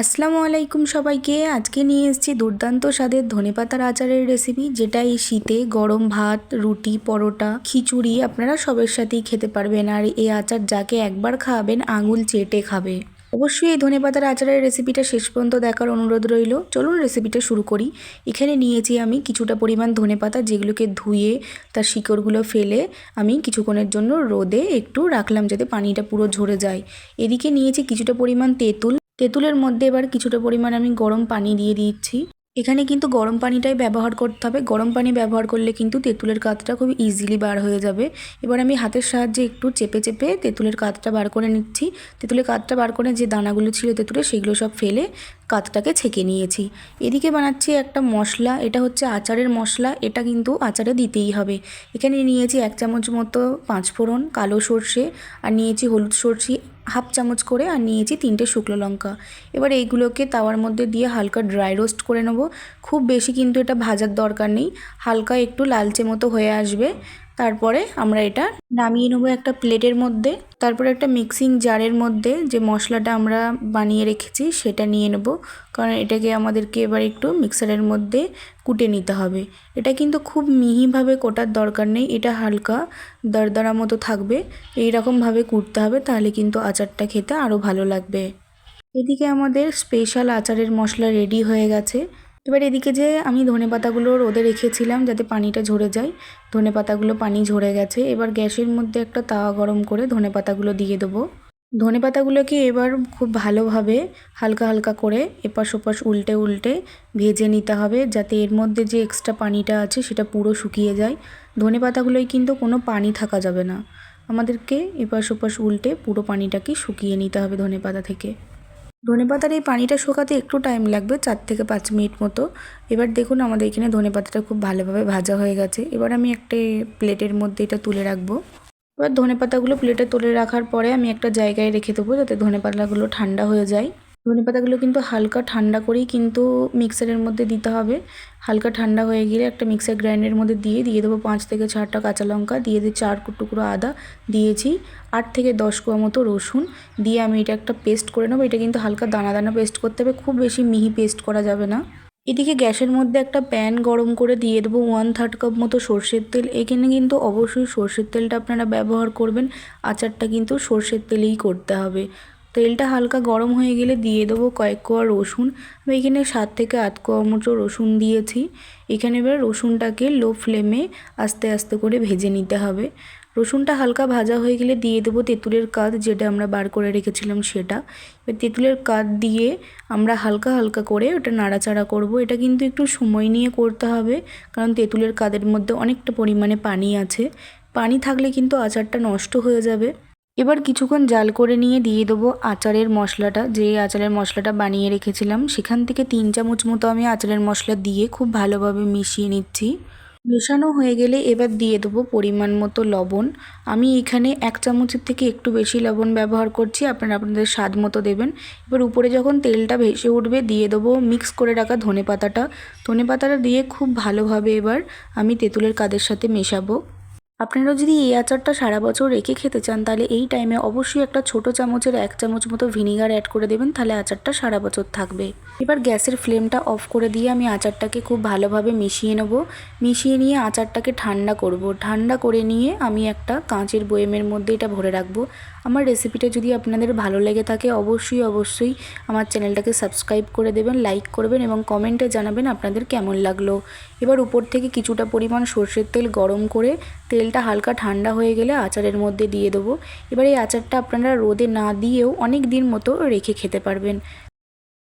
আসসালামু আলাইকুম সবাইকে। আজকে নিয়ে এসেছি দুর্দান্ত স্বাদের ধনেপাতার আচারের রেসিপি, যেটা এই শীতে গরম ভাত, রুটি, পরোটা, খিচুড়ি আপনারা সবের সাথেই খেতে পারবেন। আর এই আচার যাকে একবার খাওয়াবেন আঙুল চেটে খাবে। অবশ্যই এই ধনেপাতার আচারের রেসিপিটা শেষ পর্যন্ত দেখার অনুরোধ রইল। চলুন রেসিপিটা শুরু করি। এখানে নিয়েছি আমি কিছুটা পরিমাণ ধনেপাতা, যেগুলোকে ধুয়ে তার শিকড়গুলো ফেলে আমি কিছুক্ষণের জন্য রোদে একটু রাখলাম যাতে পানিটা পুরো ঝরে যায়। এদিকে নিয়েছি কিছুটা পরিমাণ তেঁতুলের মধ্যে এবার কিছুটা পরিমাণ আমি গরম পানি দিয়ে দিচ্ছি। এখানে কিন্তু গরম পানিটাই ব্যবহার করতে হবে। গরম পানি ব্যবহার করলে কিন্তু তেঁতুলের কাতটা খুব ইজিলি বার হয়ে যাবে। এবার আমি হাতের সাহায্যে একটু চেপে চেপে তেঁতুলের কাতটা বার করে নিচ্ছি। তেঁতুলের কাতটা বার করে যে দানাগুলো ছিল তেঁতুলের, সেগুলো সব ফেলে কাতটাকে ছেঁকে নিয়েছি। এদিকে বানাচ্ছি একটা মশলা, এটা হচ্ছে আচারের মশলা। এটা কিন্তু আচারে দিতেই হবে। এখানে নিয়েছি 1 চামচ মতো 5 ফোড়ন, কালো সর্ষে, আর নিয়েছি হলুদ সর্ষে হাফ চামচ করে, আর নিয়েছি 3টে শুকনো লঙ্কা। এবার এইগুলোকে তাওয়ার মধ্যে দিয়ে হালকা ড্রাই রোস্ট করে নেব। খুব বেশি কিন্তু এটা ভাজার দরকার নেই, হালকা একটু লালচে মতো হয়ে আসবে। তারপরে আমরা এটা নামিয়ে নেবো একটা প্লেটের মধ্যে। তারপরে একটা মিক্সিং জারের মধ্যে যে মশলাটা আমরা বানিয়ে রেখেছি সেটা নিয়ে নেব, কারণ এটাকে আমাদেরকে এবার একটু মিক্সারের মধ্যে কুটে নিতে হবে। এটা কিন্তু খুব মিহিভাবে কোটার দরকার নেই, এটা হালকা দরদরা মতো থাকবে, এইরকমভাবে কুটতে হবে, তাহলে কিন্তু আচারটা খেতে আরও ভালো লাগবে। এদিকে আমাদের স্পেশাল আচারের মশলা রেডি হয়ে গেছে। এবার এদিকে যে আমি ধনেপাতাগুলো রোদে রেখেছিলাম যাতে পানিটা ঝরে যায়, ধনেপাতাগুলো পানি ঝরে গেছে। এবার গ্যাসের মধ্যে একটা তাওয়া গরম করে ধনেপাতাগুলো দিয়ে দেবো। ধনেপাতাগুলোকে এবার খুব ভালোভাবে হালকা হালকা করে এপাশ ওপাশ উল্টে উল্টে ভেজে নিতে হবে, যাতে এর মধ্যে যে এক্সট্রা পানিটা আছে সেটা পুরো শুকিয়ে যায়। ধনেপাতাগুলোয় কিন্তু কোনো পানি থাকা যাবে না, আমাদেরকে এপাশ ওপাশ উল্টে পুরো পানিটাকে শুকিয়ে নিতে হবে ধনেপাতা থেকে। ধনেপাতার এই পানিটা শুকাতে একটু টাইম লাগবে, 4 থেকে 5 মিনিট মতো। এবার দেখুন আমাদের এখানে ধনেপাতাটা খুব ভালোভাবে ভাজা হয়ে গেছে। এবার আমি একটা প্লেটের মধ্যে এটা তুলে রাখবো। এবার ধনেপাতাগুলো প্লেটে তুলে রাখার পরে আমি একটা জায়গায় রেখে দেবো যাতে ধনেপাতাগুলো ঠান্ডা হয়ে যায়। ধনেপাতাগুলো কিন্তু হালকা ঠান্ডা করেই কিন্তু মিক্সারের মধ্যে দিতে হবে। হালকা ঠান্ডা হয়ে গেলে একটা মিক্সার গ্রাইন্ডারের মধ্যে দিয়ে দেবো 5 থেকে 6টা কাঁচা লঙ্কা, দিয়ে 4 টুকরো আদা, দিয়েছি 8 থেকে 10 কোয়া মতো রসুন, দিয়ে আমি এটা একটা পেস্ট করে নেবো। এটা কিন্তু হালকা দানা দানা পেস্ট করতে হবে, খুব বেশি মিহি পেস্ট করা যাবে না। এদিকে গ্যাসের মধ্যে একটা প্যান গরম করে দিয়ে দেবো 1/3 কাপ মতো সর্ষের তেল। এখানে কিন্তু অবশ্যই সর্ষের তেলটা আপনারা ব্যবহার করবেন, আচারটা কিন্তু সর্ষের তেলেই করতে হবে। তেলটা হালকা গরম হয়ে গেলে দিয়ে দেবো কয়েক কোয়া রসুন। আমি এখানে 7 থেকে 8 কোয়া মতো রসুন দিয়েছি। এখানে এবার রসুনটাকে লো ফ্লেমে আস্তে আস্তে করে ভেজে নিতে হবে। রসুনটা হালকা ভাজা হয়ে গেলে দিয়ে দেবো তেঁতুলের কাত, যেটা আমরা বার করে রেখেছিলাম সেটা। এবার তেঁতুলের কাত দিয়ে আমরা হালকা হালকা করে ওটা নাড়াচাড়া করব। এটা কিন্তু একটু সময় নিয়ে করতে হবে, কারণ তেঁতুলের কাদের মধ্যে অনেকটা পরিমাণে পানি আছে, পানি থাকলে কিন্তু আচারটা নষ্ট হয়ে যাবে। এবার কিছুক্ষণ জাল করে নিয়ে দিয়ে দেবো আচারের মশলাটা, যে আচারের মশলাটা বানিয়ে রেখেছিলাম সেখান থেকে 3 চামচ মতো আমি আচারের মশলা দিয়ে খুব ভালোভাবে মিশিয়ে নিচ্ছি। মেশানো হয়ে গেলে এবার দিয়ে দেবো পরিমাণ মতো লবণ। আমি এখানে 1 চামচের থেকে একটু বেশি লবণ ব্যবহার করছি, আপনারা আপনাদের স্বাদ মতো দেবেন। এবার উপরে যখন তেলটা ভেসে উঠবে দিয়ে দেবো মিক্স করে রাখা ধনেপাতাটা দিয়ে খুব ভালোভাবে এবার আমি তেঁতুলের কাদের সাথে মেশাবো। আপনারা যদি এই আচারটা সারা বছর রেখে খেতে চান, তাহলে এই টাইমে অবশ্যই একটা ছোট চামচের 1 চামচ মতো ভিনিগার অ্যাড করে দেবেন, তাহলে আচারটা সারা বছর থাকবে। এবার গ্যাসের ফ্লেমটা অফ করে দিয়ে আমি আচারটাকে খুব ভালোভাবে মিশিয়ে নেব। মিশিয়ে নিয়ে আচারটাকে ঠান্ডা করব। ঠান্ডা করে নিয়ে আমি একটা কাঁচের বয়ামের মধ্যে এটা ভরে রাখবো। আমার রেসিপিটা যদি আপনাদের ভালো লেগে থাকে অবশ্যই আমার চ্যানেলটাকে সাবস্ক্রাইব করে দেবেন, লাইক করবেন এবং কমেন্টে জানাবেন আপনাদের কেমন লাগলো। এবার উপর থেকে কিছুটা পরিমাণ সর্ষের তেল গরম করে তেলটা হালকা ঠান্ডা হয়ে গেলে আচারের মধ্যে দিয়ে দেবো। এবার এই আচারটা আপনারা রোদে না দিয়েও অনেক দিন মতো রেখে খেতে পারবেন।